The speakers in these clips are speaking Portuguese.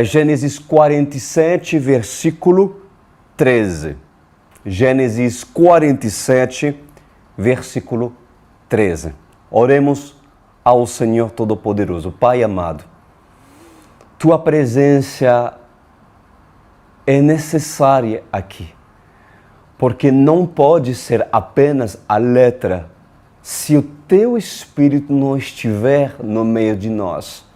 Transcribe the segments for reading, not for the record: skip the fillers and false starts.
Gênesis 47, versículo 13. Gênesis 47, versículo 13. Oremos ao Senhor Todo-Poderoso. Pai amado, Tua presença é necessária aqui, porque não pode ser apenas a letra se o Teu Espírito não estiver no meio de nós,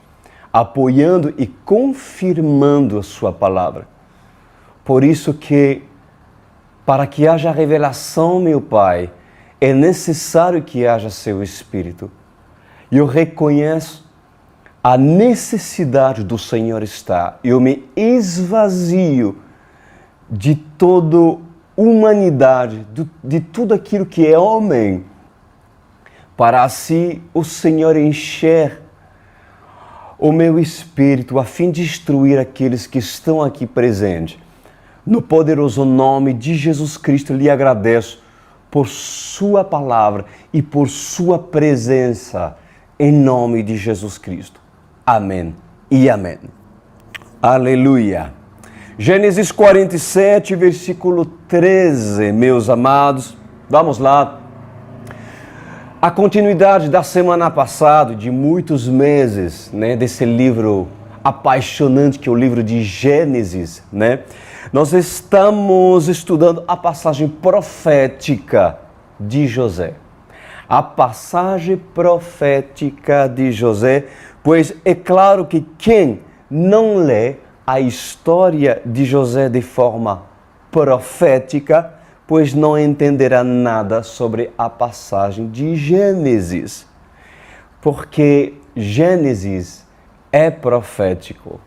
apoiando e confirmando a Sua palavra. Por isso que, para que haja revelação, meu Pai, é necessário que haja Seu Espírito. E eu reconheço a necessidade do Senhor estar. Eu me esvazio de toda humanidade, de tudo aquilo que é homem, para assim o Senhor encher o meu espírito, a fim de instruir aqueles que estão aqui presentes. No poderoso nome de Jesus Cristo, lhe agradeço por Sua palavra e por Sua presença, em nome de Jesus Cristo. Amém e amém. Aleluia. Gênesis 47, versículo 13, meus amados. Vamos lá. A continuidade da semana passada, de muitos meses, desse livro apaixonante que é o livro de Gênesis, nós estamos estudando a passagem profética de José. A passagem profética de José, pois é claro que quem não lê a história de José de forma profética, pois não entenderá nada sobre a passagem de Gênesis. Porque Gênesis é profético,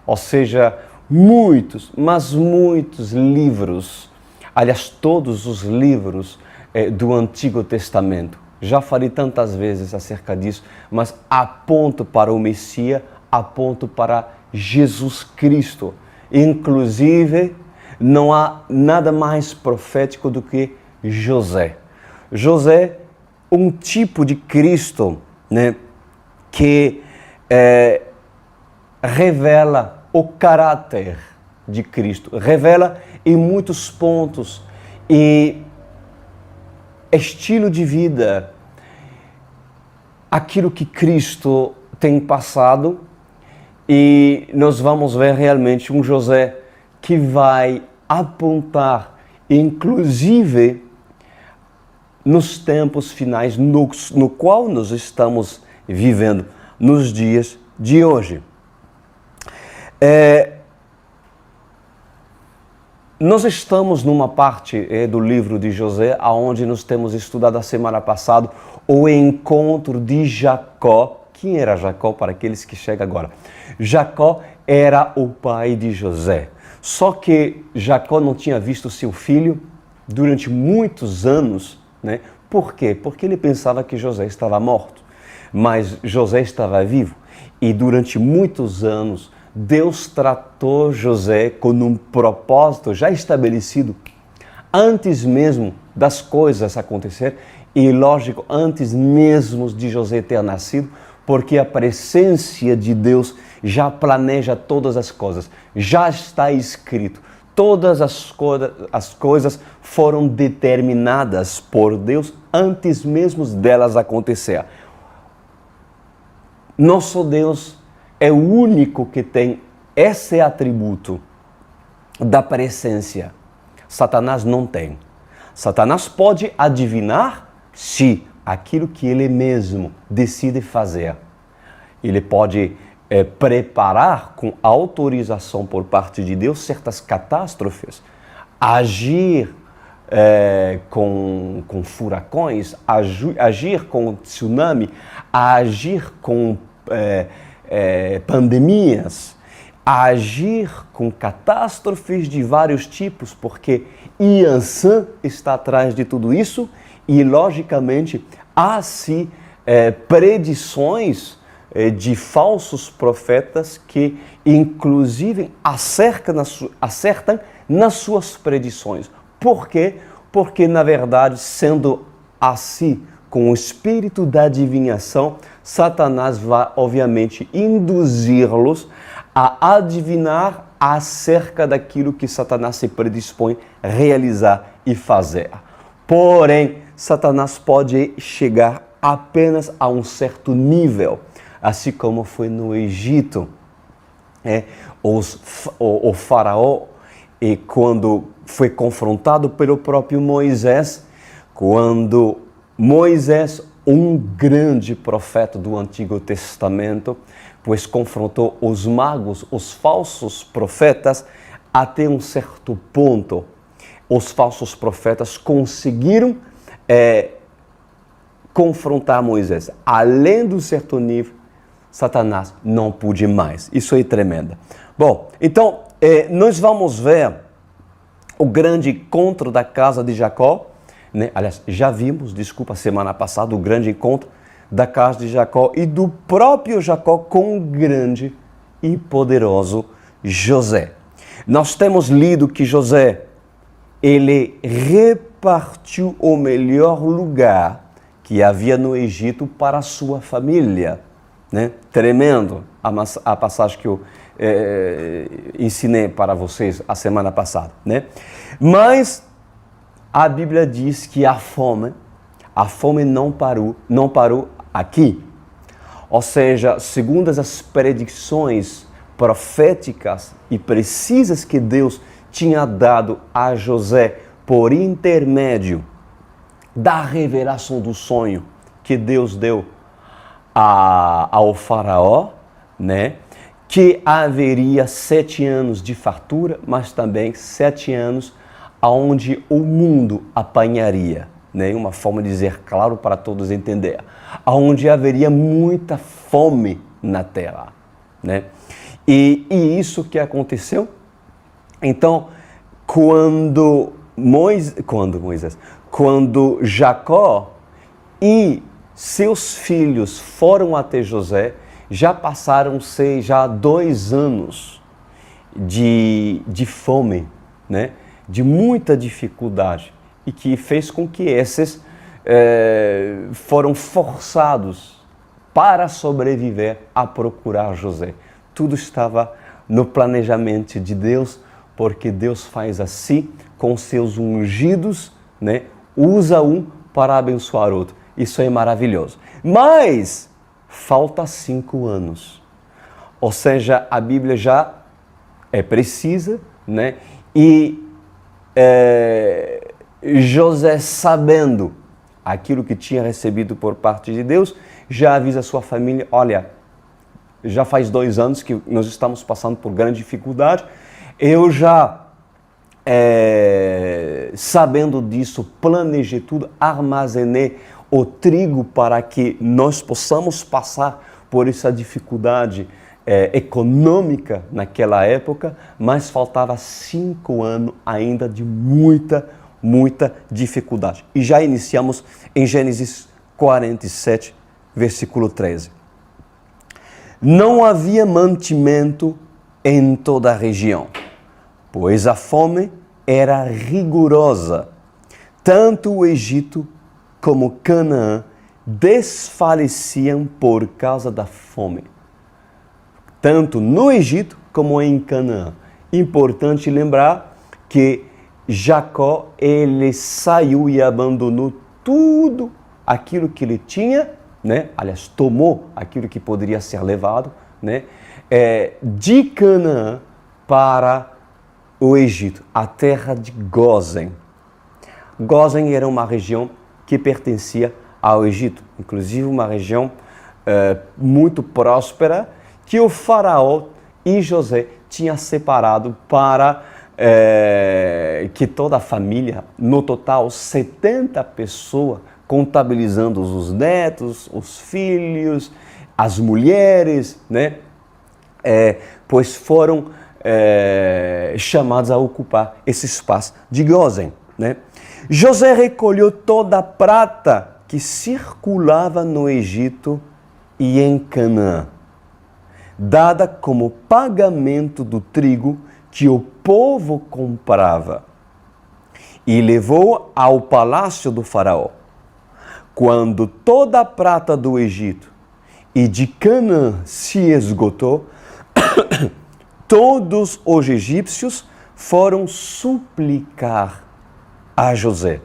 ou seja, muitos, mas muitos livros, aliás, todos os livros do Antigo Testamento, já falei tantas vezes acerca disso, mas apontam para o Messias, apontam para Jesus Cristo. Inclusive, não há nada mais profético do que José. José, um tipo de Cristo, que revela o caráter de Cristo, revela em muitos pontos e estilo de vida aquilo que Cristo tem passado, e nós vamos ver realmente um José que vai apontar, inclusive nos tempos finais no qual nós estamos vivendo nos dias de hoje. Nós estamos numa parte do livro de José, onde nós temos estudado a semana passada o encontro de Jacó. Quem era Jacó para aqueles que chegam agora? Jacó era o pai de José. Só que Jacó não tinha visto seu filho durante muitos anos, Por quê? Porque ele pensava que José estava morto, mas José estava vivo. E durante muitos anos, Deus tratou José com um propósito já estabelecido antes mesmo das coisas acontecerem e, lógico, antes mesmo de José ter nascido, porque a presença de Deus já planeja todas as coisas, já está escrito. Todas as coisas foram determinadas por Deus antes mesmo delas acontecerem. Nosso Deus é o único que tem esse atributo da presença. Satanás não tem. Satanás pode adivinhar se aquilo que ele mesmo decide fazer. Ele pode preparar com autorização por parte de Deus certas catástrofes, agir com furacões, agir com tsunami, agir com pandemias, agir com catástrofes de vários tipos, porque Iansã está atrás de tudo isso e, logicamente, há sim predições de falsos profetas que, inclusive, acertam nas suas predições. Por quê? Porque, na verdade, sendo assim, com o espírito da adivinhação, Satanás vai, obviamente, induzir-los a adivinhar acerca daquilo que Satanás se predispõe a realizar e fazer. Porém, Satanás pode chegar apenas a um nível, assim como foi no Egito. O faraó, quando foi confrontado pelo próprio Moisés, quando Moisés, um grande profeta do Antigo Testamento, pois confrontou os magos, os falsos profetas, até um certo ponto, os falsos profetas conseguiram confrontar Moisés. Além do certo nível, Satanás não pôde mais. Isso é tremendo. Bom, então, nós vamos ver o grande encontro da casa de Jacó, né? Aliás, já vimos, semana passada, o grande encontro da casa de Jacó e do próprio Jacó com o grande e poderoso José. Nós temos lido que José, ele repartiu o melhor lugar que havia no Egito para a sua família. Né? Tremendo a passagem que eu ensinei para vocês a semana passada. Né? Mas a Bíblia diz que a fome não parou aqui. Ou seja, segundo as predições proféticas e precisas que Deus tinha dado a José por intermédio da revelação do sonho que Deus deu ao faraó, né? Que haveria 7 anos de fartura, mas também 7 anos onde o mundo apanharia, né? Uma forma de dizer claro para todos entender, onde haveria muita fome na terra, né? E isso que aconteceu. Então, quando Jacó e seus filhos foram até José, já passaram-se 2 anos de fome, né? De muita dificuldade, e que fez com que esses foram forçados para sobreviver a procurar José. Tudo estava no planejamento de Deus, porque Deus faz assim com seus ungidos, né? Usa um para abençoar outro. Isso é maravilhoso. Mas falta 5 anos. Ou seja, a Bíblia já é precisa, né? E José, sabendo aquilo que tinha recebido por parte de Deus, já avisa a sua família: olha, já faz 2 anos que nós estamos passando por grande dificuldade, eu já, sabendo disso, planejei tudo, armazenei o trigo para que nós possamos passar por essa dificuldade econômica naquela época, mas faltava 5 anos ainda de muita dificuldade. E já iniciamos em Gênesis 47, versículo 13. Não havia mantimento em toda a região, pois a fome era rigorosa. Tanto o Egito como Canaã desfaleciam por causa da fome. Tanto no Egito como em Canaã. Importante lembrar que Jacó, ele saiu e abandonou tudo aquilo que ele tinha, né? Aliás, tomou aquilo que poderia ser levado, né? De Canaã para o Egito, a terra de Gósen. Gósen era uma região que pertencia ao Egito, inclusive uma região muito próspera, que o faraó e José tinham separado para que toda a família, no total 70 pessoas, contabilizando os netos, os filhos, as mulheres, né? Pois foram chamados a ocupar esse espaço de Gósen, né? José recolheu toda a prata que circulava no Egito e em Canaã, dada como pagamento do trigo que o povo comprava, e levou ao palácio do faraó. Quando toda a prata do Egito e de Canaã se esgotou, todos os egípcios foram suplicar a José: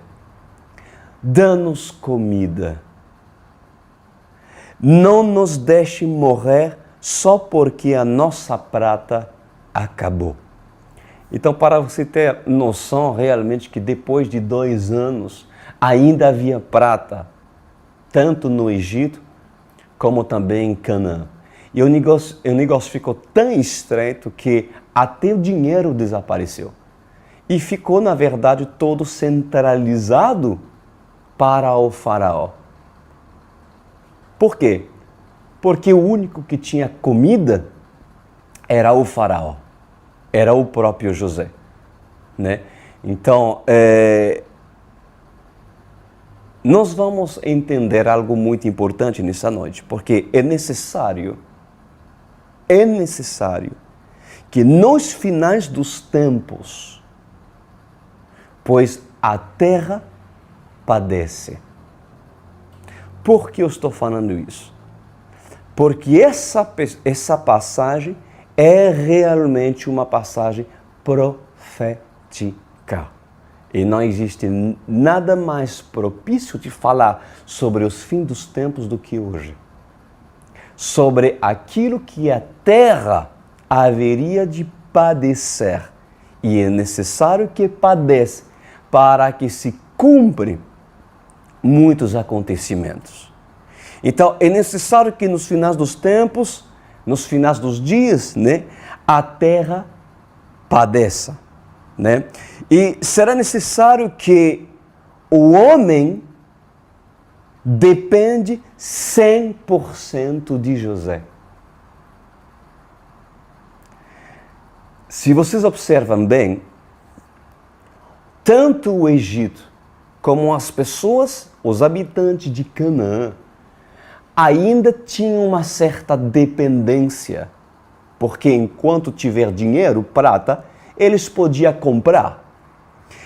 dá-nos comida. Não nos deixe morrer só porque a nossa prata acabou. Então, para você ter noção realmente que depois de 2 anos ainda havia prata, tanto no Egito como também em Canaã. E o negócio ficou tão estreito que até o dinheiro desapareceu. E ficou, na verdade, todo centralizado para o faraó. Por quê? Porque o único que tinha comida era o faraó, era o próprio José, né? Então, nós vamos entender algo muito importante nessa noite, porque é necessário que nos finais dos tempos, pois a terra padece. Por que eu estou falando isso? Porque essa passagem é realmente uma passagem profética. E não existe nada mais propício de falar sobre os fins dos tempos do que hoje. Sobre aquilo que a terra haveria de padecer. E é necessário que padeça para que se cumpram muitos acontecimentos. Então, é necessário que nos finais dos tempos, nos finais dos dias, né, a terra padeça, né? E será necessário que o homem depende 100% de José. Se vocês observam bem, tanto o Egito como as pessoas, os habitantes de Canaã, ainda tinham uma certa dependência, porque enquanto tiver dinheiro, prata, eles podiam comprar.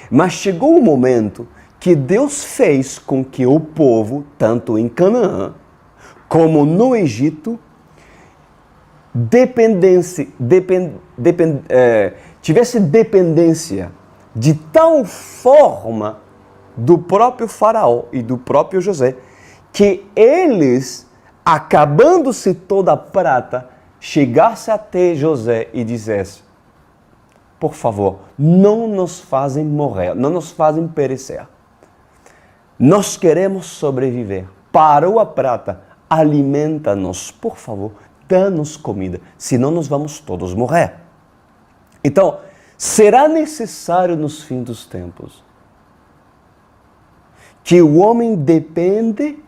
Mas chegou o momento que Deus fez com que o povo, tanto em Canaã como no Egito, tivesse dependência de tal forma do próprio faraó e do próprio José, que eles, acabando-se toda a prata, chegassem até José e dissessem: por favor, não nos fazem morrer, não nos fazem perecer. Nós queremos sobreviver. Parou a prata, alimenta-nos, por favor, dá-nos comida, senão nós vamos todos morrer. Então, será necessário nos fins dos tempos que o homem depende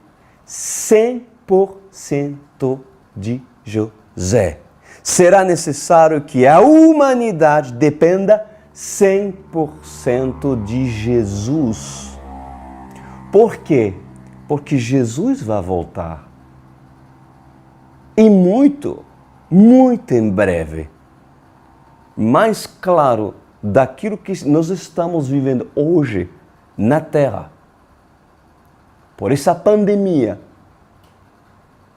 100% de José. Será necessário que a humanidade dependa 100% de Jesus. Por quê? Porque Jesus vai voltar. E muito em breve. Mais claro daquilo que nós estamos vivendo hoje na Terra. Por essa pandemia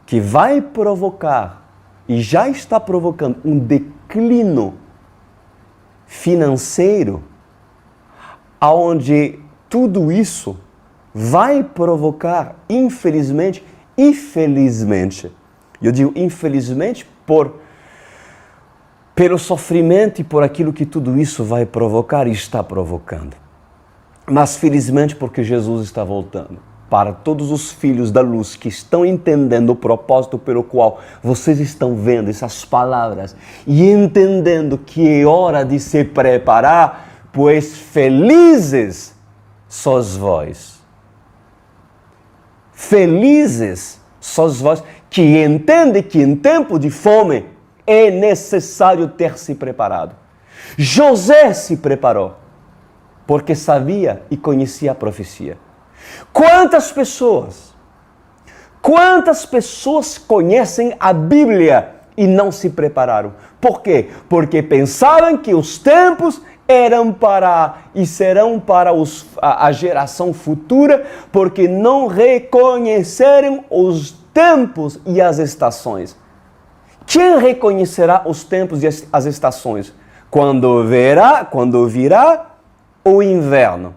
que vai provocar e já está provocando um declínio financeiro, onde tudo isso vai provocar, infelizmente e felizmente, eu digo infelizmente pelo sofrimento e por aquilo que tudo isso vai provocar e está provocando, mas felizmente porque Jesus está voltando. Para todos os filhos da luz que estão entendendo o propósito pelo qual vocês estão vendo essas palavras e entendendo que é hora de se preparar, pois felizes sois vós. Felizes sois vós que entendem que em tempo de fome é necessário ter se preparado. José se preparou porque sabia e conhecia a profecia. Quantas pessoas conhecem a Bíblia e não se prepararam? Por quê? Porque pensavam que os tempos eram e serão para a geração futura, porque não reconheceram os tempos e as estações. Quem reconhecerá os tempos e as estações? Quando virá o inverno.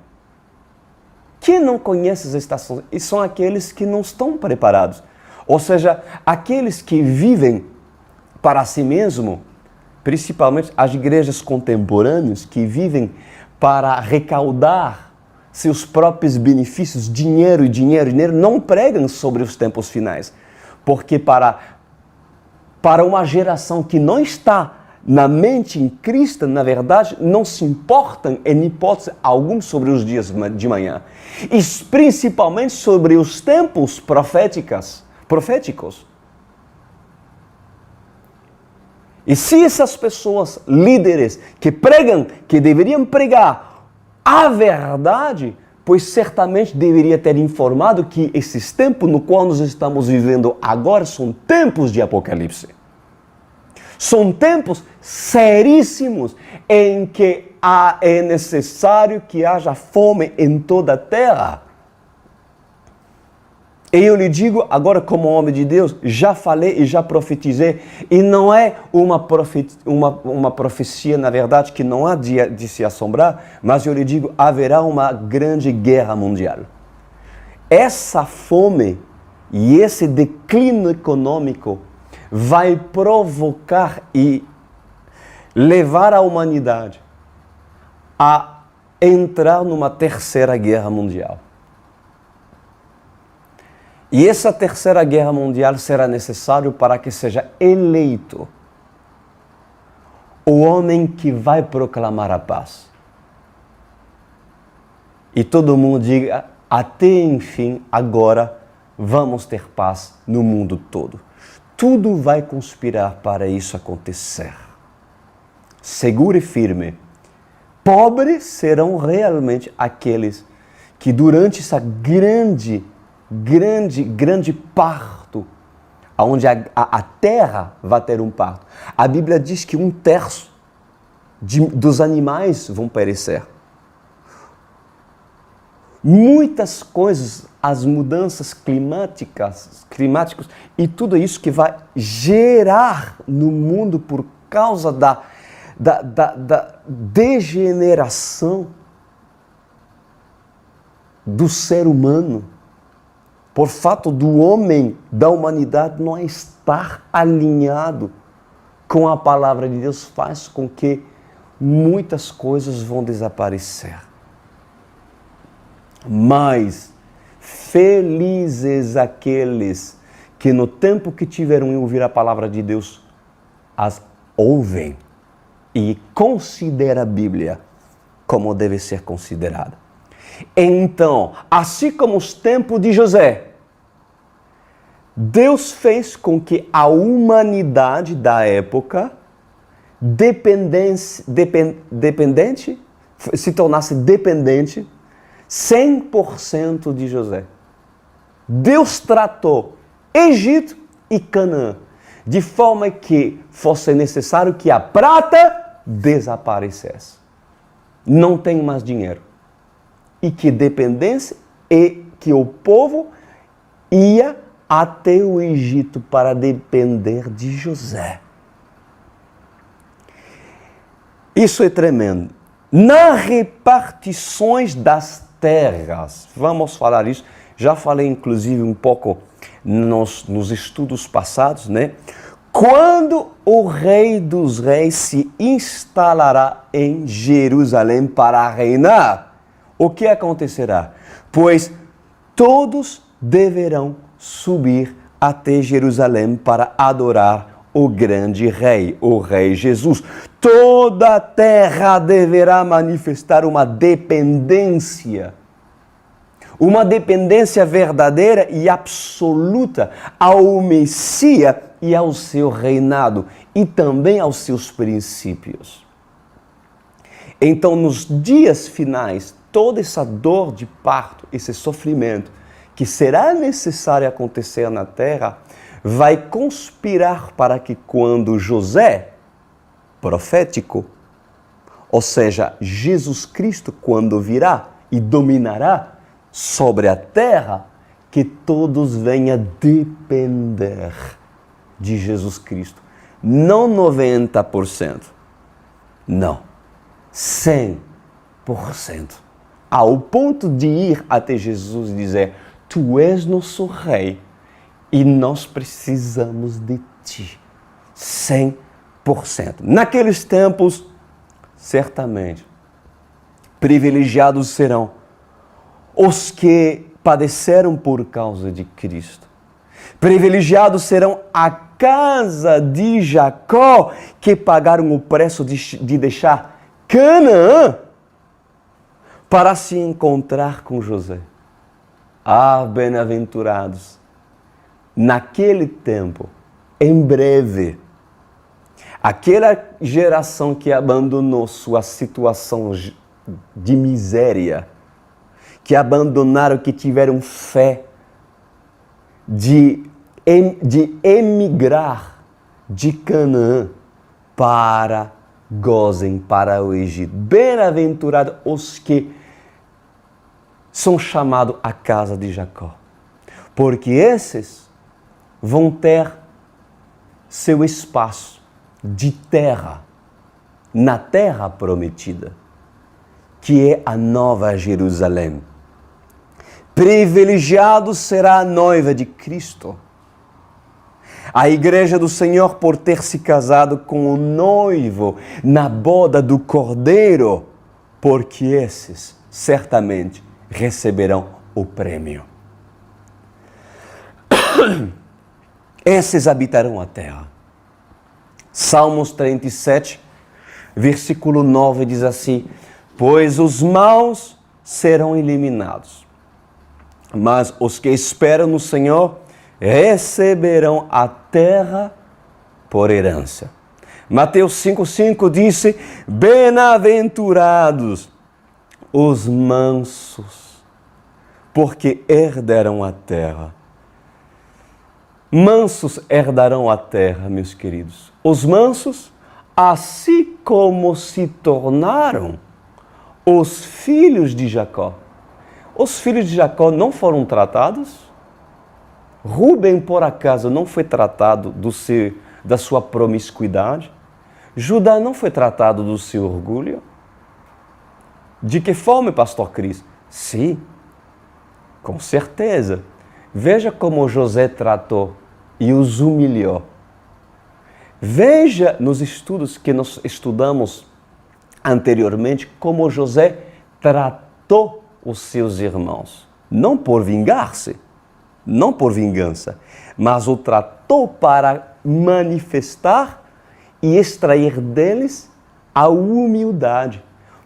Quem não conhece as estações? E são aqueles que não estão preparados. Ou seja, aqueles que vivem para si mesmo, principalmente as igrejas contemporâneas, que vivem para recaudar seus próprios benefícios, dinheiro, não pregam sobre os tempos finais. Porque para uma geração que não está na mente em Cristo, na verdade, não se importam em hipótese alguma sobre os dias de manhã. E principalmente sobre os tempos proféticos. E se essas pessoas, líderes, que pregam, que deveriam pregar a verdade, pois certamente deveria ter informado que esses tempos no qual nós estamos vivendo agora são tempos de Apocalipse. São tempos seríssimos em que é necessário que haja fome em toda a terra. E eu lhe digo, agora como homem de Deus, já falei e já profetizei, e não é uma profecia, na verdade, que não há de se assombrar, mas eu lhe digo, haverá uma grande guerra mundial. Essa fome e esse declínio econômico vai provocar e levar a humanidade a entrar numa terceira guerra mundial. E essa terceira guerra mundial será necessário para que seja eleito o homem que vai proclamar a paz. E todo mundo diga, até enfim, agora vamos ter paz no mundo todo. Tudo vai conspirar para isso acontecer. Seguro e firme. Pobres serão realmente aqueles que durante essa grande parto, onde a terra vai ter um parto. A Bíblia diz que 1/3 dos animais vão perecer. Muitas coisas, as mudanças climáticas e tudo isso que vai gerar no mundo por causa da degeneração do ser humano, por fato do homem, da humanidade, não estar alinhado com a palavra de Deus, faz com que muitas coisas vão desaparecer. Mas felizes aqueles que no tempo que tiveram em ouvir a palavra de Deus, as ouvem e considera a Bíblia como deve ser considerada. Então, assim como os tempos de José, Deus fez com que a humanidade da época se tornasse dependente 100% de José. Deus tratou Egito e Canaã de forma que fosse necessário que a prata desaparecesse. Não tem mais dinheiro. E que dependesse e que o povo ia até o Egito para depender de José. Isso é tremendo. Nas repartições das terras, vamos falar isso, já falei inclusive um pouco nos estudos passados, né? Quando o Rei dos Reis se instalará em Jerusalém para reinar, o que acontecerá? Pois todos deverão subir até Jerusalém para adorar o grande Rei, o Rei Jesus. Toda a terra deverá manifestar uma dependência verdadeira e absoluta ao Messias e ao seu reinado e também aos seus princípios. Então, nos dias finais, toda essa dor de parto, esse sofrimento que será necessário acontecer na terra, vai conspirar para que quando José, profético, ou seja, Jesus Cristo, quando virá e dominará sobre a terra, que todos venham depender de Jesus Cristo. não 90%, não, 100%. Ao ponto de ir até Jesus e dizer, tu és nosso rei e nós precisamos de ti. 100%. Naqueles tempos, certamente, privilegiados serão os que padeceram por causa de Cristo. Privilegiados serão a casa de Jacó, que pagaram o preço de deixar Canaã para se encontrar com José. Ah, bem-aventurados! Naquele tempo, em breve, aquela geração que abandonou sua situação de miséria, que abandonaram, que tiveram fé de emigrar de Canaã para Gósen, para o Egito. Bem-aventurados os que são chamados a casa de Jacó, porque esses vão ter seu espaço de terra, na terra prometida, que é a Nova Jerusalém. Privilegiado será a noiva de Cristo, a igreja do Senhor, por ter se casado com o noivo na boda do Cordeiro, porque esses certamente receberão o prêmio. Esses habitarão a terra. Salmos 37, versículo 9 diz assim, pois os maus serão eliminados, mas os que esperam no Senhor receberão a terra por herança. Mateus 5,5 disse, bem-aventurados os mansos, porque herdarão a terra. Mansos herdarão a terra, meus queridos. Os mansos, assim como se tornaram os filhos de Jacó. Os filhos de Jacó não foram tratados? Rubem, por acaso, não foi tratado da sua promiscuidade? Judá não foi tratado do seu orgulho? De que forma, pastor Cris? Sim, com certeza. Veja como José tratou e os humilhou. Veja nos estudos que nós estudamos anteriormente como José tratou os seus irmãos. Não por vingar-se, não por vingança, mas o tratou para manifestar e extrair deles a humildade.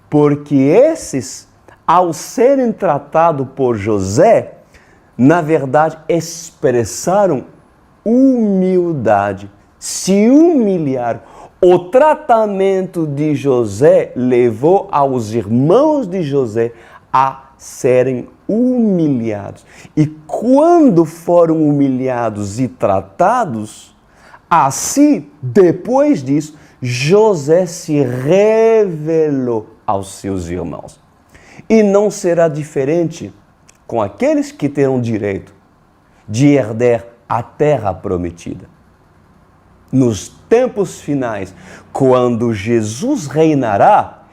Porque esses, ao serem tratados por José, na verdade expressaram humildade, se humilharam. O tratamento de José levou aos irmãos de José a serem humilhados. E quando foram humilhados e tratados, assim, depois disso, José se revelou aos seus irmãos. E não será diferente com aqueles que terão direito de herdar a terra prometida. Nos tempos finais, quando Jesus reinará,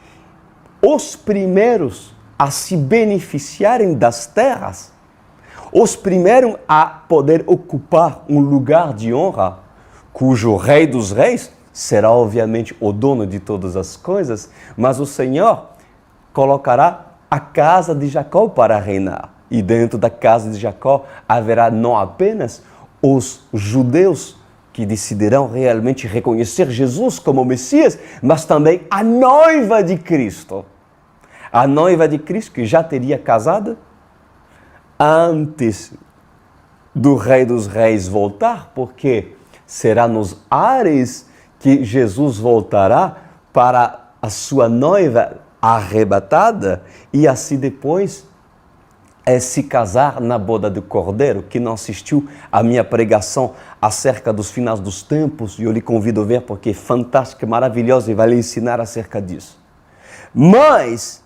os primeiros a se beneficiarem das terras, os primeiros a poder ocupar um lugar de honra, cujo Rei dos Reis será obviamente o dono de todas as coisas, mas o Senhor colocará a casa de Jacó para reinar. E dentro da casa de Jacó haverá não apenas os judeus que decidirão realmente reconhecer Jesus como Messias, mas também a noiva de Cristo. A noiva de Cristo que já teria casado antes do Rei dos Reis voltar, porque será nos ares que Jesus voltará para a sua noiva arrebatada e assim depois se casar na boda do Cordeiro. Que não assistiu à minha pregação acerca dos finais dos tempos, e eu lhe convido a ver porque é fantástica, maravilhosa e vai lhe ensinar acerca disso. Mas,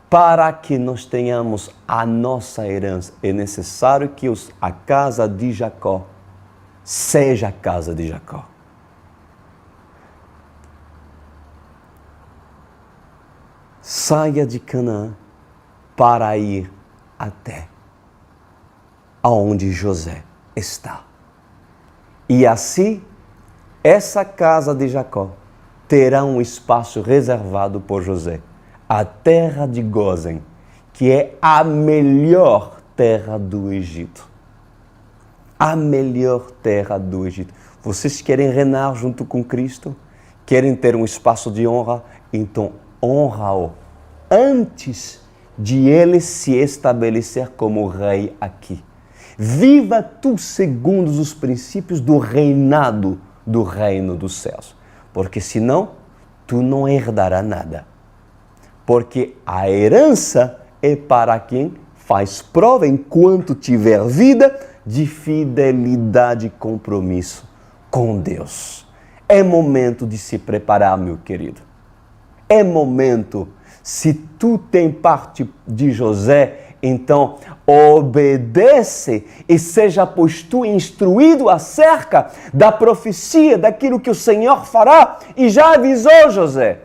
para que nós tenhamos a nossa herança, é necessário que a casa de Jacó seja a casa de Jacó. Saia de Canaã para ir até aonde José está. E assim, essa casa de Jacó terá um espaço reservado por José, a terra de Gósen, que é a melhor terra do Egito. A melhor terra do Egito. Vocês querem reinar junto com Cristo? Querem ter um espaço de honra? Então honra-o antes de ele se estabelecer como rei aqui. Viva tu segundo os princípios do reinado do reino dos céus, porque senão tu não herdarás nada. Porque a herança é para quem faz prova, enquanto tiver vida, de fidelidade e compromisso com Deus. É momento de se preparar, meu querido. É momento, se tu tem parte de José, então obedece e seja, pois tu, instruído acerca da profecia, daquilo que o Senhor fará, e já avisou José.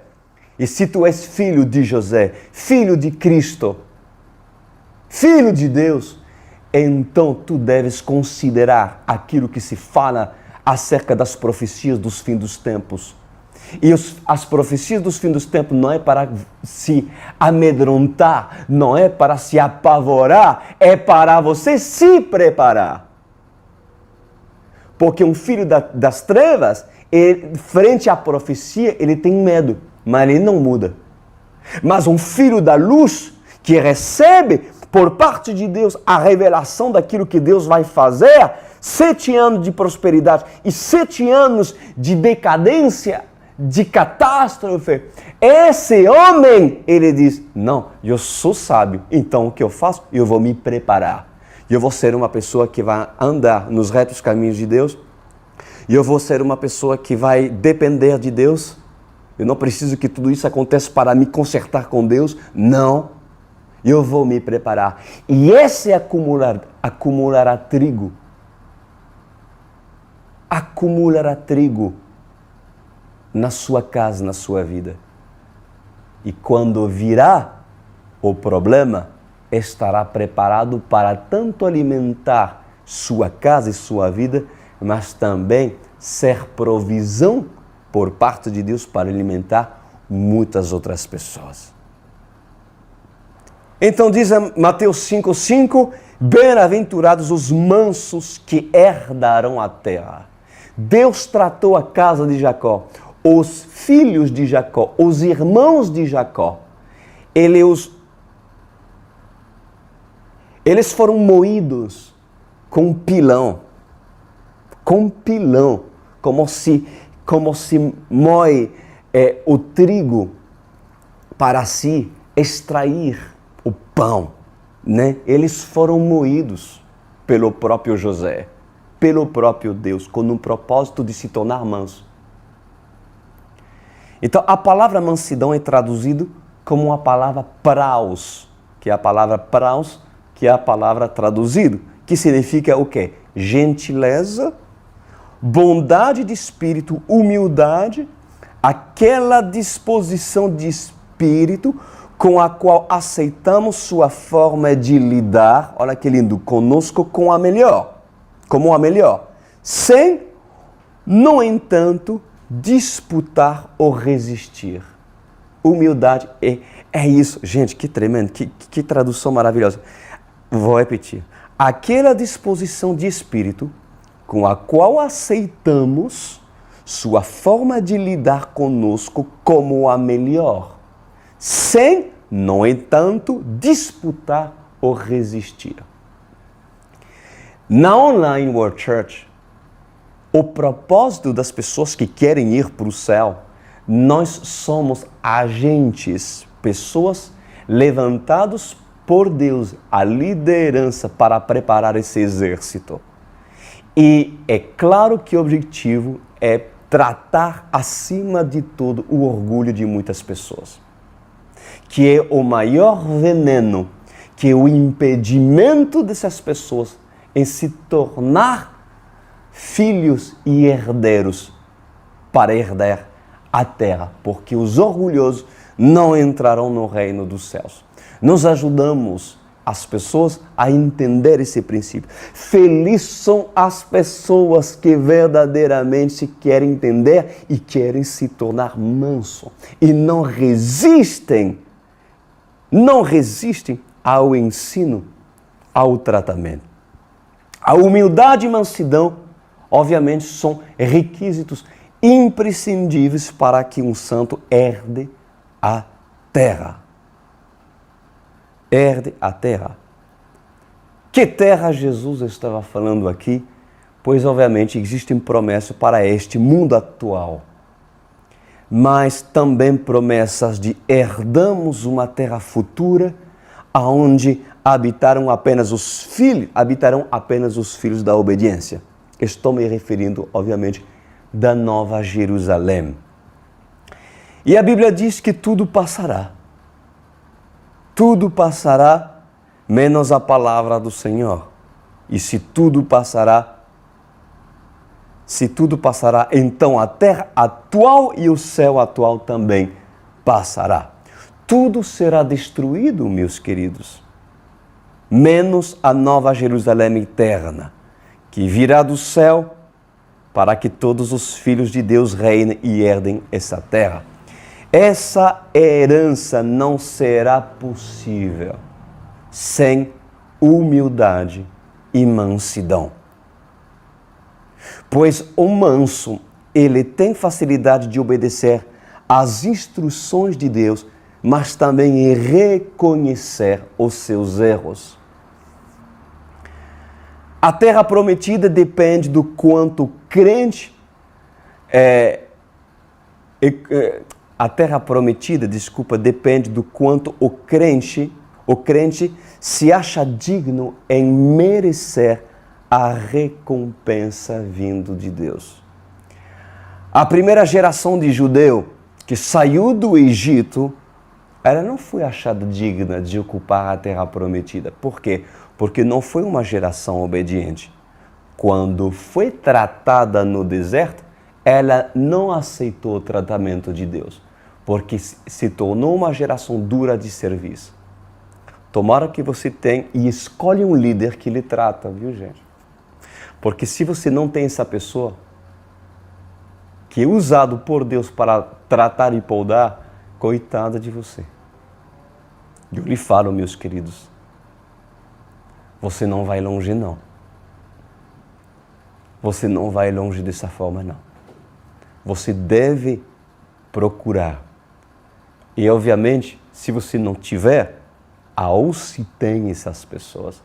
E se tu és filho de José, filho de Cristo, filho de Deus, então tu deves considerar aquilo que se fala acerca das profecias dos fins dos tempos. E as profecias dos fins dos tempos não é para se amedrontar, não é para se apavorar, é para você se preparar. Porque um filho das trevas, frente à profecia, ele tem medo, mas ele não muda. Mas um filho da luz, que recebe por parte de Deus a revelação daquilo que Deus vai fazer, 7 anos de prosperidade e 7 anos de decadência, de catástrofe, esse homem, ele diz, não, eu sou sábio, então o que eu faço? Eu vou me preparar. Eu vou ser uma pessoa que vai andar nos retos caminhos de Deus, e eu vou ser uma pessoa que vai depender de Deus. Eu não preciso que tudo isso aconteça para me consertar com Deus, não. Eu vou me preparar. E esse acumulará trigo. Acumulará trigo na sua casa, na sua vida. E quando virá o problema, estará preparado para tanto alimentar sua casa e sua vida, mas também ser provisão por parte de Deus para alimentar muitas outras pessoas. Então diz Mateus 5,5, bem-aventurados os mansos que herdarão a terra. Deus tratou a casa de Jacó, os filhos de Jacó, os irmãos de Jacó. Eles foram moídos com pilão, como se moe o trigo para se extrair o pão, né? Eles foram moídos pelo próprio José, pelo próprio Deus, com um propósito de se tornar manso. Então, a palavra mansidão é traduzido como a palavra praus, que é a palavra praus, que é a palavra traduzido, que significa o quê? Gentileza, bondade de espírito, humildade, aquela disposição de espírito com a qual aceitamos sua forma de lidar, olha que lindo, conosco como a melhor, sem, no entanto, disputar ou resistir. Humildade é isso. Gente, que tremendo, que tradução maravilhosa. Vou repetir. Aquela disposição de espírito com a qual aceitamos sua forma de lidar conosco como a melhor, sem, no entanto, disputar ou resistir. Na Online World Church, o propósito das pessoas que querem ir para o céu, nós somos agentes, pessoas levantados por Deus, a liderança para preparar esse exército. E é claro que o objetivo é tratar acima de tudo o orgulho de muitas pessoas, que é o maior veneno, que é o impedimento dessas pessoas em se tornar filhos e herdeiros para herdar a terra, porque os orgulhosos não entrarão no reino dos céus. Nós ajudamos as pessoas a entender esse princípio. Felizes são as pessoas que verdadeiramente querem entender e querem se tornar manso e não resistem ao ensino, ao tratamento. A humildade e mansidão, obviamente, são requisitos imprescindíveis para que um santo herde a terra. Herde a terra. Que terra Jesus estava falando aqui? Pois, obviamente, existem promessas para este mundo atual, mas também promessas de herdamos uma terra futura, aonde habitarão apenas os filhos da obediência. Estou me referindo, obviamente, da Nova Jerusalém. E a Bíblia diz que tudo passará. Tudo passará, menos a palavra do Senhor. E se tudo passará, então a terra atual e o céu atual também passará. Tudo será destruído, meus queridos, menos a Nova Jerusalém eterna, que virá do céu para que todos os filhos de Deus reinem e herdem essa terra. Essa herança não será possível sem humildade e mansidão. Pois o manso, ele tem facilidade de obedecer às instruções de Deus, mas também em reconhecer os seus erros. A terra prometida depende do quanto o crente depende do quanto o crente se acha digno em merecer a recompensa vindo de Deus. A primeira geração de judeu que saiu do Egito, ela não foi achada digna de ocupar a terra prometida. Por quê? Porque não foi uma geração obediente. Quando foi tratada no deserto, ela não aceitou o tratamento de Deus, porque se tornou uma geração dura de serviço. Tomara que você tenha e escolhe um líder que lhe trata, viu, gente? Porque se você não tem essa pessoa que é usado por Deus para tratar e podar, coitada de você. Eu lhe falo, meus queridos, você não vai longe, não. Você não vai longe dessa forma, não. Você deve procurar. E, obviamente, se você não tiver, ou se tem essas pessoas,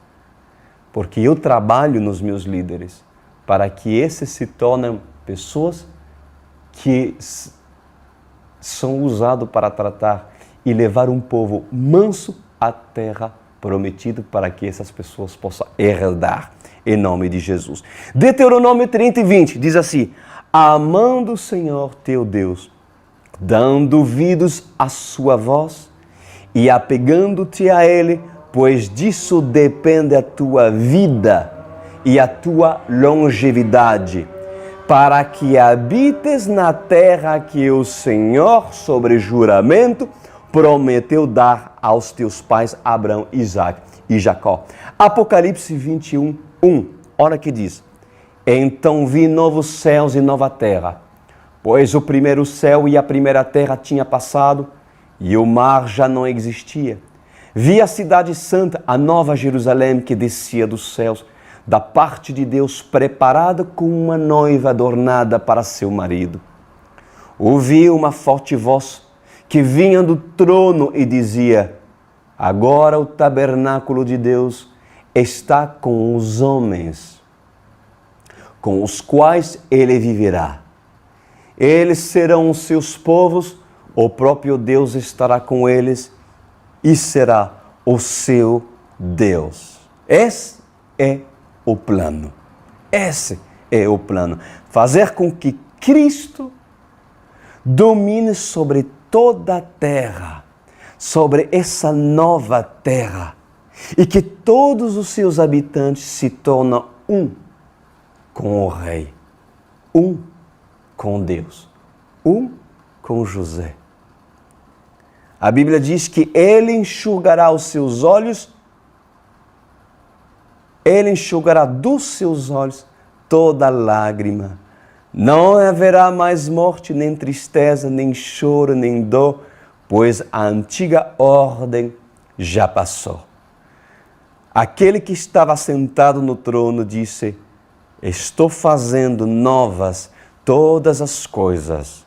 porque eu trabalho nos meus líderes para que esses se tornem pessoas que são usados para tratar e levar um povo manso à terra prometida para que essas pessoas possam herdar em nome de Jesus. Deuteronômio 30 e 20 diz assim: amando o Senhor teu Deus, dando ouvidos à sua voz e apegando-te a Ele, pois disso depende a tua vida e a tua longevidade, para que habites na terra que o Senhor, sobre juramento, prometeu dar aos teus pais Abraão, Isaque e Jacó. Apocalipse 21, 1. Olha que diz: então vi novos céus e nova terra, pois o primeiro céu e a primeira terra tinha passado, e o mar já não existia. Vi a cidade santa, a nova Jerusalém, que descia dos céus, da parte de Deus, preparada como uma noiva adornada para seu marido. Ouvi uma forte voz que vinha do trono e dizia: agora o tabernáculo de Deus está com os homens, com os quais ele viverá. Eles serão os seus povos, o próprio Deus estará com eles e será o seu Deus. Esse é o plano. Esse é o plano. Fazer com que Cristo domine sobre toda a terra, sobre essa nova terra, e que todos os seus habitantes se tornem um com o rei, um com Deus, um com José. A Bíblia diz que ele enxugará os seus olhos, ele enxugará dos seus olhos toda lágrima. Não haverá mais morte, nem tristeza, nem choro, nem dor, pois a antiga ordem já passou. Aquele que estava sentado no trono disse: estou fazendo novas todas as coisas.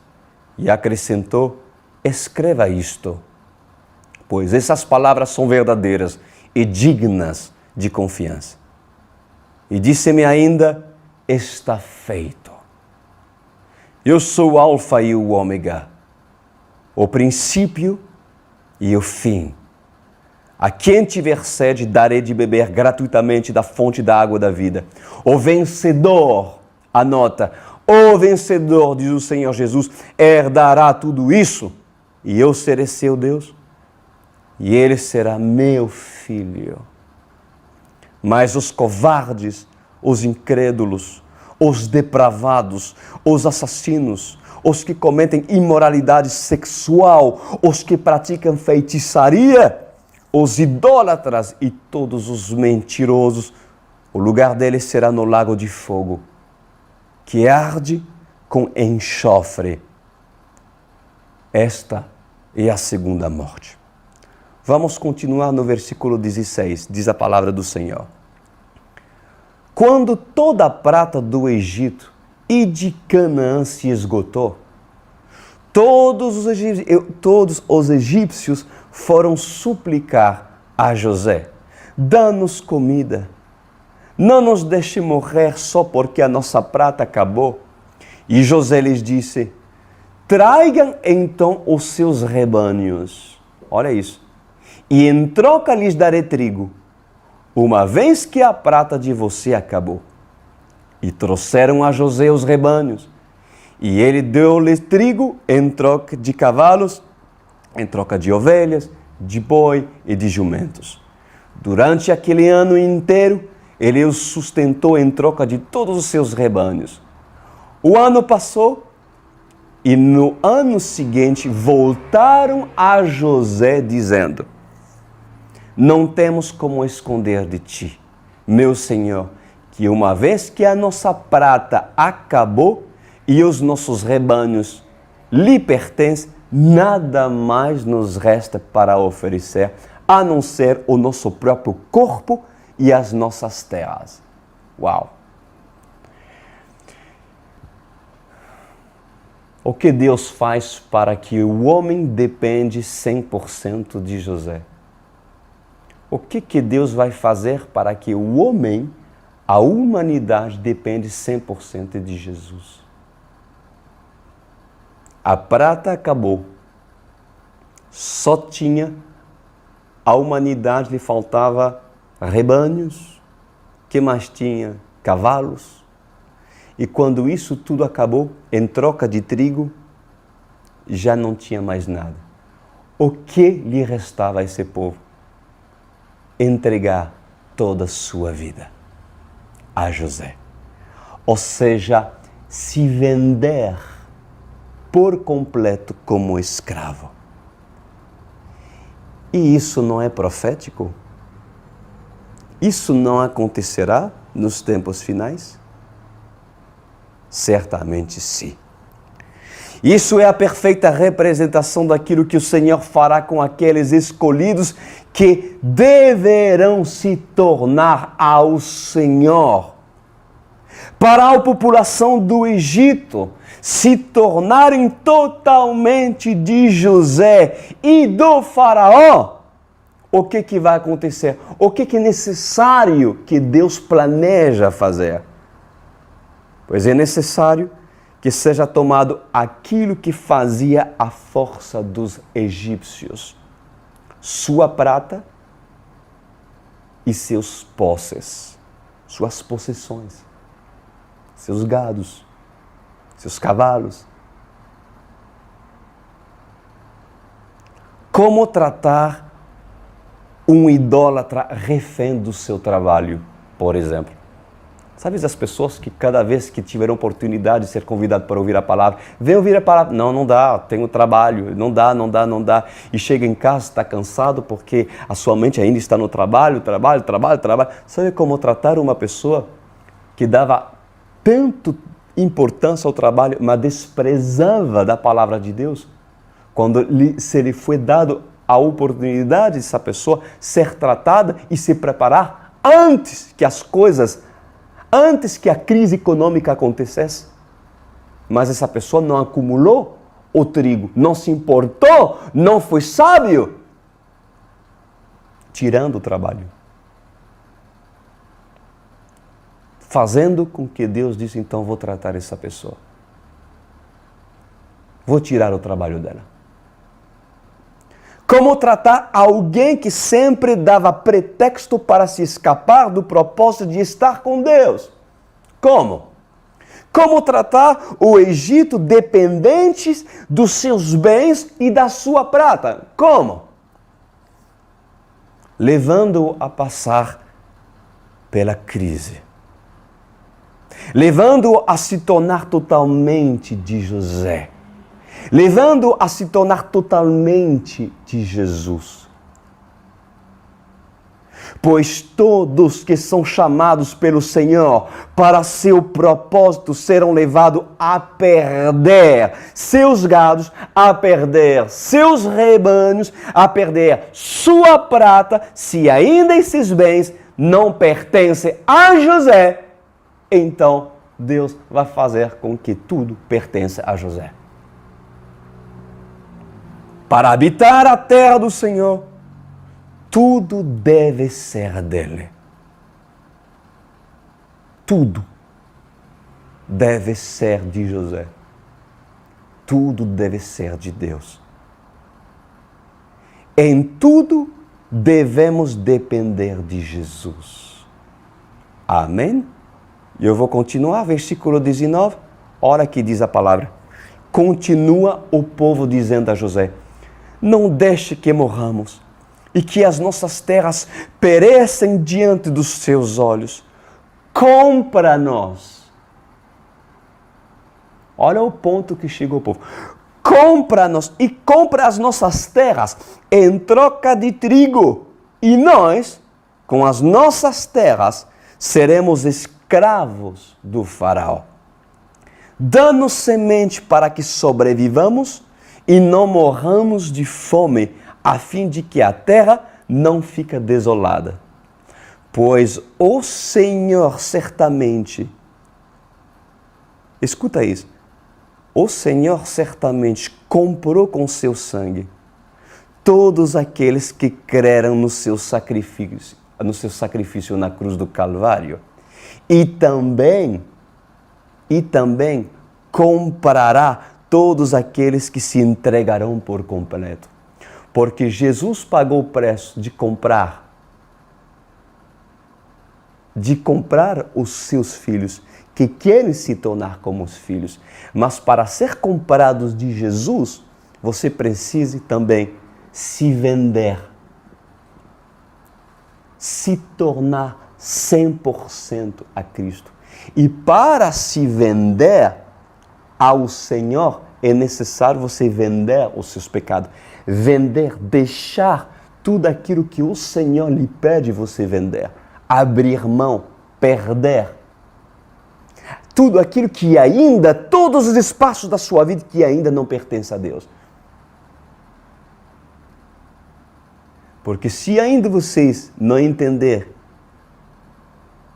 E acrescentou: escreva isto, pois essas palavras são verdadeiras e dignas de confiança. E disse-me ainda: está feito. Eu sou o Alfa e o Ômega, o princípio e o fim. A quem tiver sede, darei de beber gratuitamente da fonte da água da vida. O vencedor, anota, o vencedor, diz o Senhor Jesus, herdará tudo isso, e eu serei seu Deus, e ele será meu filho. Mas os covardes, os incrédulos, os depravados, os assassinos, os que cometem imoralidade sexual, os que praticam feitiçaria, os idólatras e todos os mentirosos, o lugar deles será no lago de fogo, que arde com enxofre. Esta é a segunda morte. Vamos continuar no versículo 16, diz a palavra do Senhor. Quando toda a prata do Egito e de Canaã se esgotou, todos os egípcios foram suplicar a José: dá-nos comida, não nos deixe morrer só porque a nossa prata acabou. E José lhes disse: tragam então os seus rebanhos, olha isso, e em troca lhes darei trigo, uma vez que a prata de você acabou. E trouxeram a José os rebanhos, e ele deu-lhes trigo em troca de cavalos, em troca de ovelhas, de boi e de jumentos. Durante aquele ano inteiro, ele os sustentou em troca de todos os seus rebanhos. O ano passou, e no ano seguinte voltaram a José dizendo: não temos como esconder de ti, meu senhor, que uma vez que a nossa prata acabou e os nossos rebanhos lhe pertencem, nada mais nos resta para oferecer, a não ser o nosso próprio corpo e as nossas terras. Uau! O que Deus faz para que o homem depende 100% de José? O que Deus vai fazer para que o homem, a humanidade, depende 100% de Jesus? A prata acabou. Só tinha, a humanidade lhe faltava rebanhos. Que mais tinha? Cavalos. E quando isso tudo acabou, em troca de trigo, já não tinha mais nada. O que lhe restava a esse povo? Entregar toda a sua vida a José. Ou seja, se vender por completo como escravo. E isso não é profético? Isso não acontecerá nos tempos finais? Certamente sim. Isso é a perfeita representação daquilo que o Senhor fará com aqueles escolhidos que deverão se tornar ao Senhor. Para a população do Egito se tornarem totalmente de José e do faraó, o que vai acontecer? O que é necessário que Deus planeja fazer? Pois é necessário que seja tomado aquilo que fazia a força dos egípcios: sua prata e seus posses, suas possessões, seus gados, seus cavalos. Como tratar um idólatra refém do seu trabalho, por exemplo? Sabe as pessoas que cada vez que tiveram oportunidade de ser convidado para ouvir a palavra, vem ouvir a palavra, não dá, tenho trabalho, não dá. E chega em casa, está cansado porque a sua mente ainda está no trabalho. Sabe como tratar uma pessoa que dava tanto importância ao trabalho, mas desprezava da palavra de Deus? Quando se lhe foi dado a oportunidade dessa pessoa ser tratada e se preparar antes que a crise econômica acontecesse. Mas essa pessoa não acumulou o trigo, não se importou, não foi sábio, tirando o trabalho. Fazendo com que Deus disse, então vou tratar essa pessoa. Vou tirar o trabalho dela. Como tratar alguém que sempre dava pretexto para se escapar do propósito de estar com Deus? Como? Como tratar o Egito dependentes dos seus bens e da sua prata? Como? Levando-o a passar pela crise. Levando-o a se tornar totalmente de José. Levando-o a se tornar totalmente de Jesus. Pois todos que são chamados pelo Senhor para seu propósito serão levados a perder seus gados, a perder seus rebanhos, a perder sua prata, se ainda esses bens não pertencem a José, então Deus vai fazer com que tudo pertença a José. Para habitar a terra do Senhor, tudo deve ser dele. Tudo deve ser de José. Tudo deve ser de Deus. Em tudo devemos depender de Jesus. Amém? E eu vou continuar, versículo 19. Olha que diz a palavra. Continua o povo dizendo a José: não deixe que morramos e que as nossas terras perecem diante dos seus olhos. Compra-nos. Olha o ponto que chegou o povo. Compra-nos e compra as nossas terras em troca de trigo. E nós, com as nossas terras, seremos escravos do faraó. Dá-nos semente para que sobrevivamos e não morramos de fome, a fim de que a terra não fique desolada. Pois o Senhor certamente, escuta isso, o Senhor certamente comprou com seu sangue todos aqueles que creram no seu sacrifício na cruz do Calvário. E também comprará todos aqueles que se entregarão por completo. Porque Jesus pagou o preço de comprar os seus filhos, que querem se tornar como os filhos. Mas para ser comprados de Jesus, você precisa também se vender, se tornar 100% a Cristo. E para se vender ao Senhor, é necessário você vender os seus pecados. Vender, deixar tudo aquilo que o Senhor lhe pede você vender. Abrir mão, perder. Tudo aquilo que ainda, todos os espaços da sua vida que ainda não pertence a Deus. Porque se ainda vocês não entenderem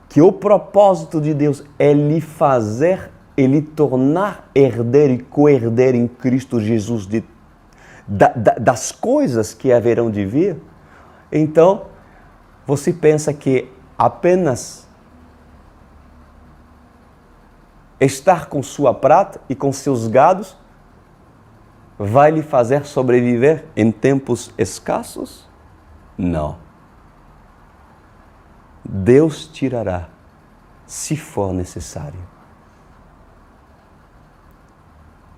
que o propósito de Deus é lhe tornar herdeiro e co-herdeiro em Cristo Jesus das coisas que haverão de vir, então você pensa que apenas estar com sua prata e com seus gados vai lhe fazer sobreviver em tempos escassos? Não. Deus tirará, se for necessário.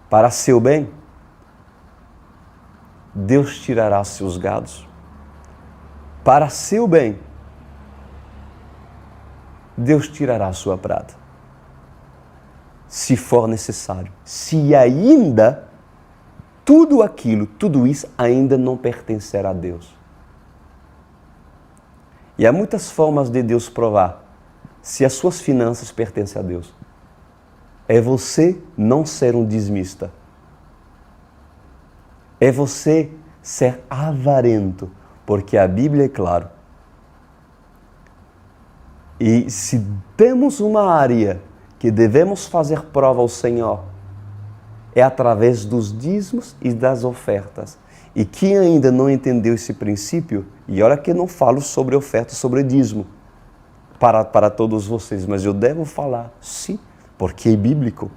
Para seu bem, Deus tirará seus gados. Para seu bem, Deus tirará a sua prata. Se for necessário. Se ainda tudo isso ainda não pertencer a Deus. E há muitas formas de Deus provar se as suas finanças pertencem a Deus. É você não ser um dizimista. É você ser avarento, porque a Bíblia é clara. E se temos uma área que devemos fazer prova ao Senhor, é através dos dízimos e das ofertas. E quem ainda não entendeu esse princípio, e olha que eu não falo sobre oferta, sobre dízimo, para todos vocês, mas eu devo falar, sim, porque é bíblico.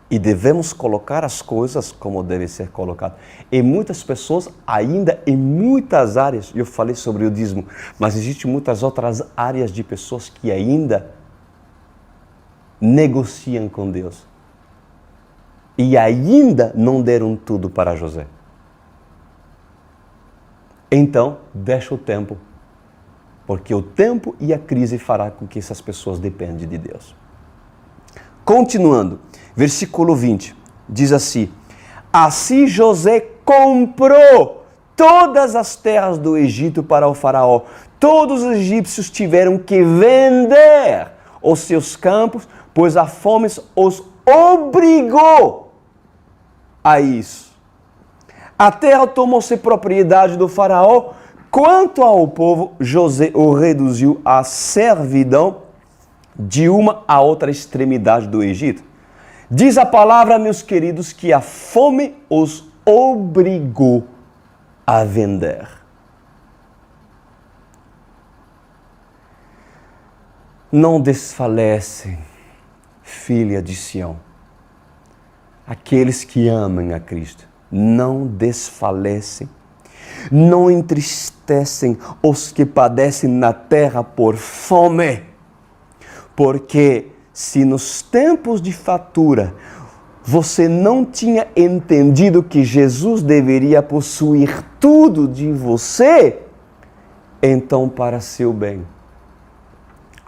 E devemos colocar as coisas como devem ser colocadas. E muitas pessoas ainda, em muitas áreas, eu falei sobre o dízimo, mas existem muitas outras áreas de pessoas que ainda negociam com Deus. E ainda não deram tudo para José. Então, deixa o tempo. Porque o tempo e a crise fará com que essas pessoas dependam de Deus. Continuando, versículo 20, diz assim: assim José comprou todas as terras do Egito para o faraó. Todos os egípcios tiveram que vender os seus campos, pois a fome os obrigou a isso. A terra tomou-se propriedade do faraó. Quanto ao povo, José o reduziu à servidão de uma a outra extremidade do Egito. Diz a palavra, meus queridos, que a fome os obrigou a vender. Não desfalecem, filha de Sião. Aqueles que amam a Cristo não desfalecem, não entristecem os que padecem na terra por fome. Porque se nos tempos de fartura você não tinha entendido que Jesus deveria possuir tudo de você, então para seu bem.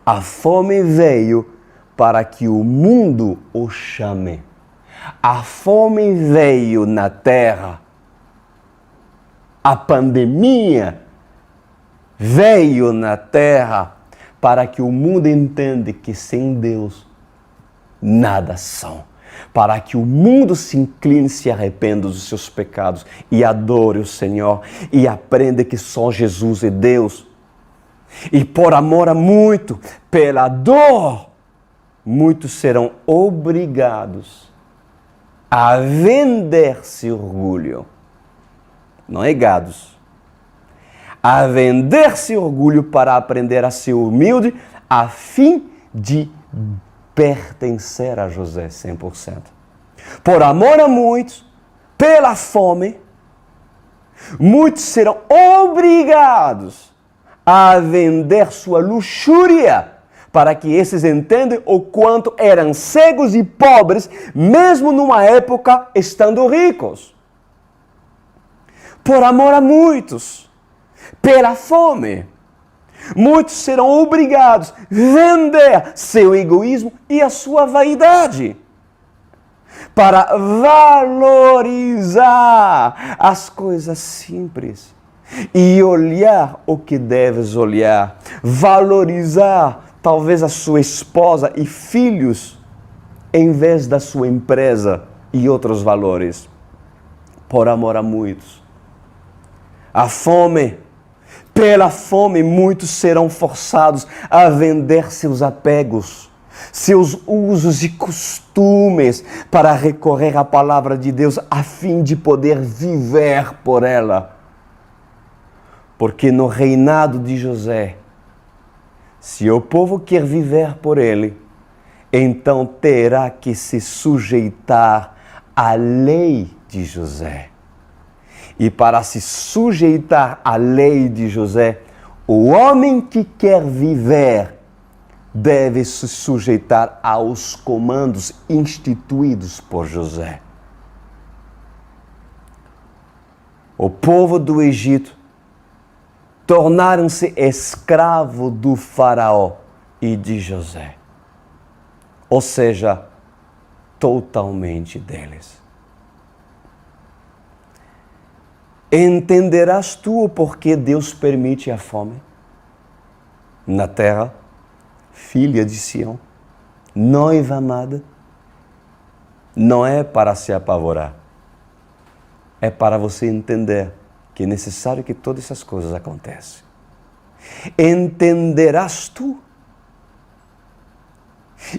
A fome veio para que o mundo o chame. A fome veio na terra. A pandemia veio na terra para que o mundo entenda que sem Deus nada são. Para que o mundo se incline e se arrependa dos seus pecados e adore o Senhor e aprenda que só Jesus é Deus. E por amor a muito, pela dor, muitos serão obrigados a vender-se orgulho. Não é gados. A vender-se orgulho para aprender a ser humilde, a fim de pertencer a José 100%. Por amor a muitos, pela fome, muitos serão obrigados a vender sua luxúria, para que esses entendam o quanto eram cegos e pobres, mesmo numa época estando ricos. Por amor a muitos, pela fome, muitos serão obrigados a vender seu egoísmo e a sua vaidade para valorizar as coisas simples e olhar o que deves olhar, valorizar talvez a sua esposa e filhos em vez da sua empresa e outros valores. Por amor a muitos. A fome, pela fome, muitos serão forçados a vender seus apegos, seus usos e costumes para recorrer à palavra de Deus a fim de poder viver por ela. Porque no reinado de José, se o povo quer viver por ele, então terá que se sujeitar à lei de José. E para se sujeitar à lei de José, o homem que quer viver deve se sujeitar aos comandos instituídos por José. O povo do Egito tornaram-se escravos do faraó e de José. Ou seja, totalmente deles. Entenderás tu o porquê Deus permite a fome na terra, filha de Sião, noiva amada? Não é para se apavorar, é para você entender que é necessário que todas essas coisas aconteçam. Entenderás tu?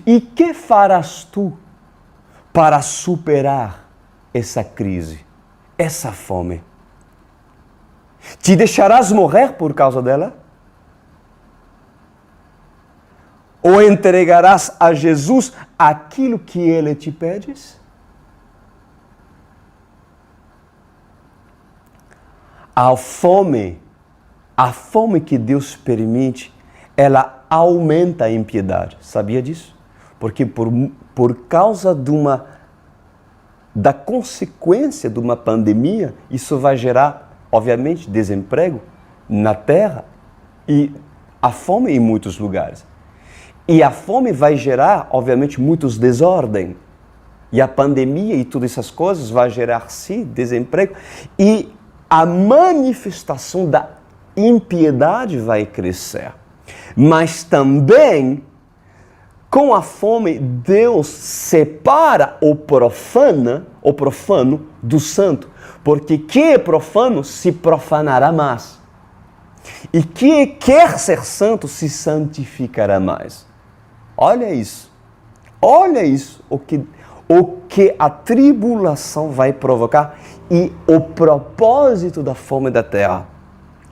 E que farás tu para superar essa crise, essa fome? Te deixarás morrer por causa dela? Ou entregarás a Jesus aquilo que Ele te pede? A fome que Deus permite, ela aumenta a impiedade. Sabia disso? Porque por causa da consequência de uma pandemia, isso vai gerar, obviamente, desemprego na terra e a fome em muitos lugares. E a fome vai gerar, obviamente, muitos desordem. E a pandemia e todas essas coisas vai gerar, sim, desemprego. E a manifestação da impiedade vai crescer. Mas também, com a fome, Deus separa o profano do santo. Porque quem é profano se profanará mais. E quem quer ser santo se santificará mais. Olha isso, o que a tribulação vai provocar e o propósito da fome da terra.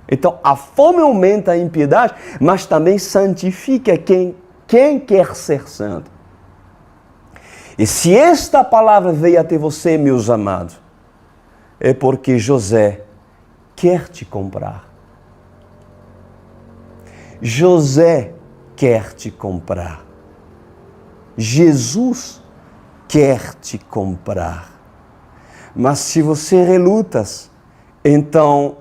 Então, a fome aumenta a impiedade, mas também santifica quem quer ser santo. E se esta palavra veio até você, meus amados, é porque José quer te comprar. José quer te comprar. Jesus quer te comprar. Mas se você relutas, então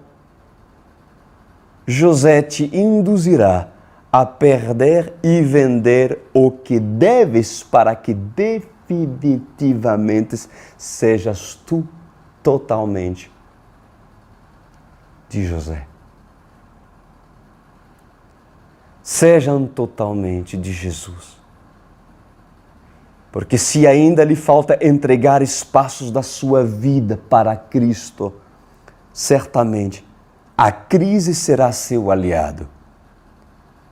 José te induzirá a perder e vender o que deves para que definitivamente sejas tu totalmente de José. Sejam totalmente de Jesus. Porque se ainda lhe falta entregar espaços da sua vida para Cristo, certamente a crise será seu aliado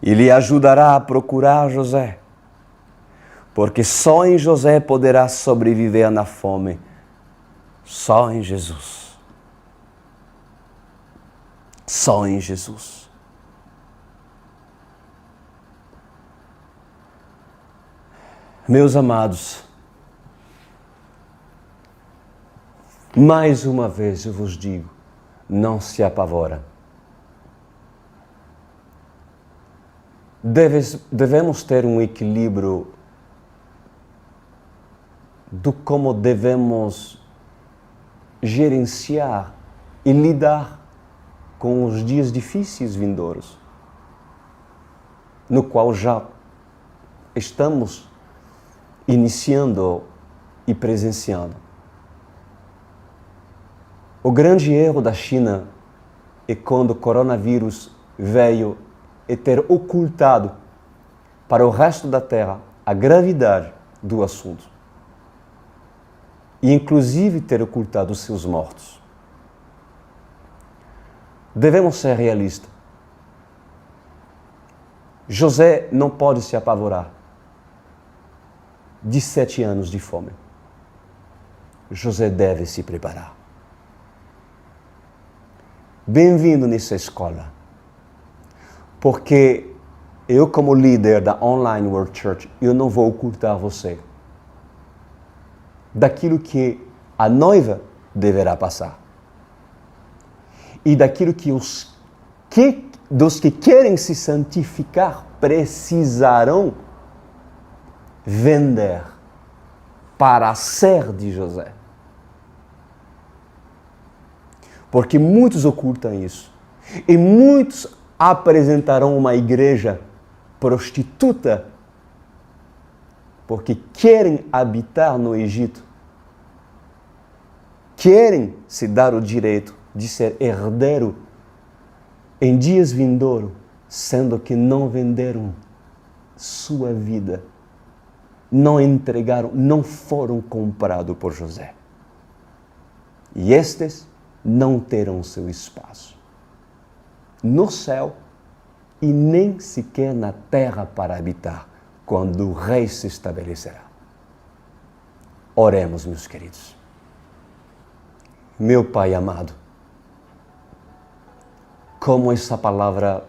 e lhe ajudará a procurar José. Porque só em José poderá sobreviver na fome. Só em Jesus. Só em Jesus. Meus amados, mais uma vez eu vos digo, não se apavora. Devemos ter um equilíbrio do como devemos gerenciar e lidar com os dias difíceis vindouros, no qual já estamos iniciando e presenciando. O grande erro da China é quando o coronavírus veio e ter ocultado para o resto da Terra a gravidade do assunto. E inclusive ter ocultado os seus mortos. Devemos ser realistas. José não pode se apavorar de 7 anos de fome. José deve se preparar. Bem-vindo nessa escola. Porque eu, como líder da Online World Church, eu não vou ocultar você daquilo que a noiva deverá passar. E daquilo que dos que querem se santificar precisarão vender para ser de José. Porque muitos ocultam isso. E muitos apresentarão uma igreja prostituta, porque querem habitar no Egito, querem se dar o direito de ser herdeiro em dias vindouros, sendo que não venderam sua vida, não entregaram, não foram comprados por José. E estes não terão seu espaço no céu e nem sequer na terra para habitar, quando o rei se estabelecerá. Oremos, meus queridos. Meu Pai amado, como essa palavra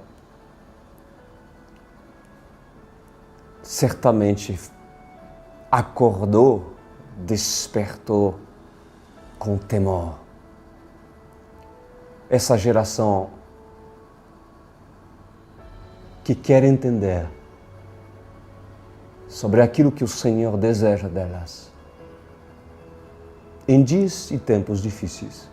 certamente acordou, despertou com temor essa geração que quer entender sobre aquilo que o Senhor deseja delas em dias e tempos difíceis.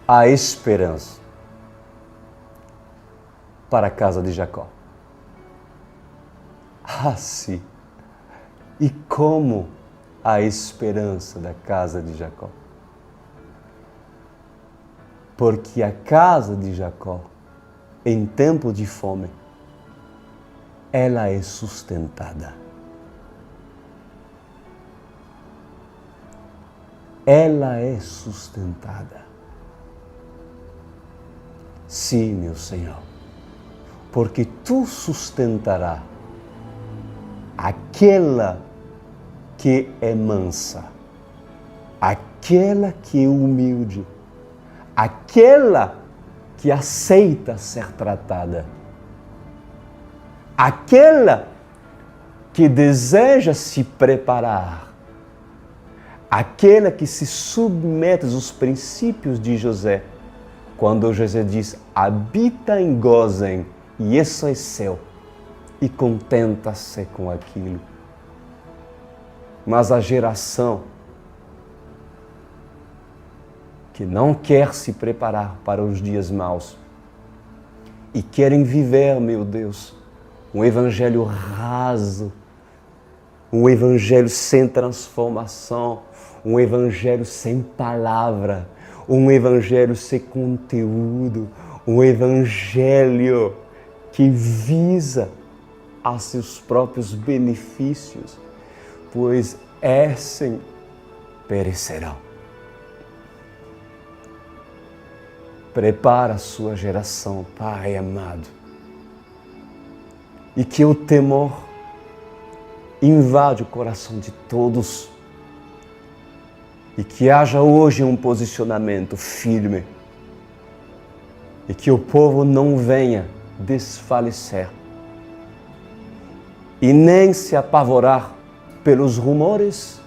Há esperança para a casa de Jacó. Ah, sim! E como a esperança da casa de Jacó? Porque a casa de Jacó, em tempo de fome, ela é sustentada. Ela é sustentada. Sim, meu Senhor, porque Tu sustentarás aquela que é mansa, aquela que é humilde, aquela que aceita ser tratada, aquela que deseja se preparar, aquela que se submete aos princípios de José, quando José diz, habita em Gósen, e isso é seu, e contenta-se com aquilo. Mas a geração que não quer se preparar para os dias maus e querem viver, meu Deus, um evangelho raso, um evangelho sem transformação, um evangelho sem palavra, um evangelho sem conteúdo, um evangelho que visa a seus próprios benefícios, pois esses perecerão. Prepara a sua geração, Pai amado, e que o temor invade o coração de todos e que haja hoje um posicionamento firme e que o povo não venha desfalecer e nem se apavorar pelos rumores,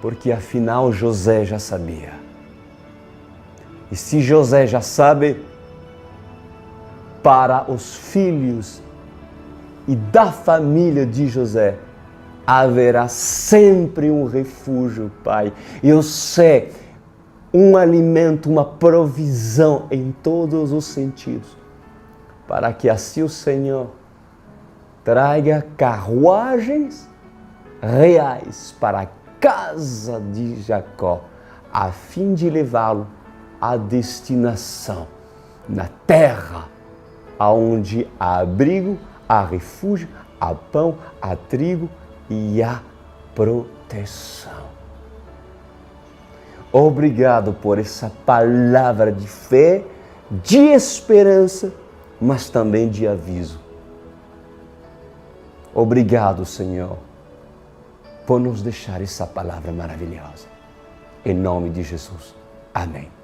porque afinal José já sabia. E se José já sabe, para os filhos e da família de José haverá sempre um refúgio, Pai. Eu sei, um alimento, uma provisão em todos os sentidos, para que assim o Senhor traga carruagens reais para a casa de Jacó, a fim de levá-lo à destinação, na terra, aonde há abrigo, há refúgio, há pão, há trigo e há proteção. Obrigado por essa palavra de fé, de esperança, mas também de aviso. Obrigado, Senhor, por nos deixar essa palavra maravilhosa. Em nome de Jesus. Amém.